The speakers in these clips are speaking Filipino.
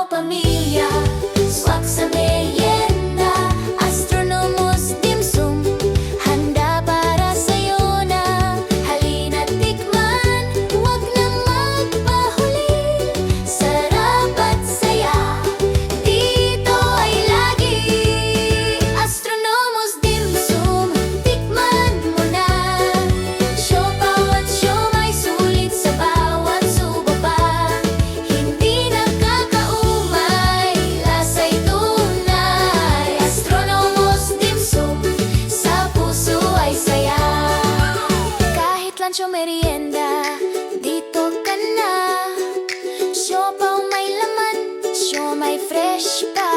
pamilya, swak sa merienda, Astronomos Dimsum, handa para sa'yo na. Halina't tikman, huwag na magpahuli. Sarap at saya, dito ay lagi. Astronomos Dimsum, tikman mo na. Siopaw at siomay, sulit sa bawat subo pa. Hindi nakakaumay, lasa'y tunay. Astronomos Dimsum, sa puso ay saya. Kahit lunch o merienda, dito ka na. Siopaw may laman, siomay fresh pa.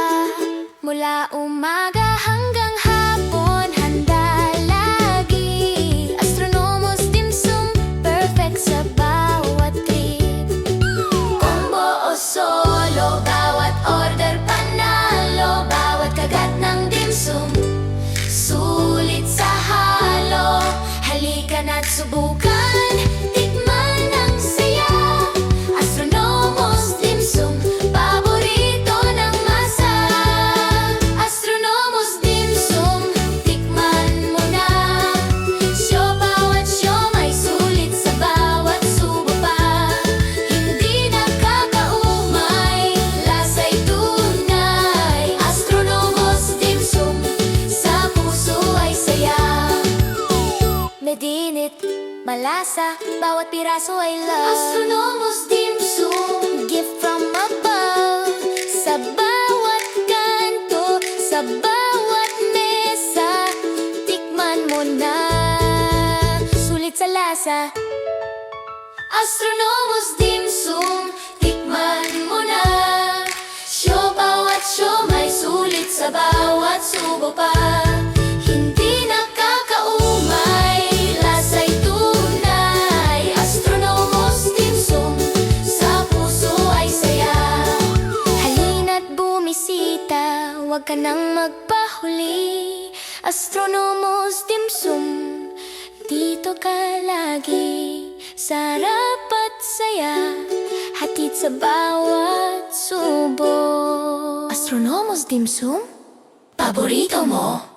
Mula umaga hanggang hapon, handa lagi. Astronomos Dimsum, perfect sa bawat trip. Combo o solo, bawat order panalo. Bawat kagat ng dimsum, sulit sa halo. Halika na't subukan, tikman ang saya. Astronomos Dimsum, paborito ng masa. Astronomos Dimsum, tikman mo na. Siopaw at siomay, sulit sa bawat subo pa. Hindi nakakaumay, lasa'y tunay. Astronomos Dimsum, sa puso ay saya. Medinit, malasa, bawat piraso ay love. Astronomos Dimsum, gift from above. Sa bawat kanto, sa bawat mesa, tikman mo na. Sulit sa lasa. Astronomos Dimsum, tikman mo na. Siopaw at siomay, sulit sa bawat subo pa. Hindi nakakaumay, lasa'y tunay. Astronomos Dimsum, sa puso ay saya. Halina't bumisita, huwag ka nang magpahuli. Astronomos Dimsum, dito ka lagi. Sarap at saya, hatid sa bawat subo. Astronomos Dimsum, paborito mo.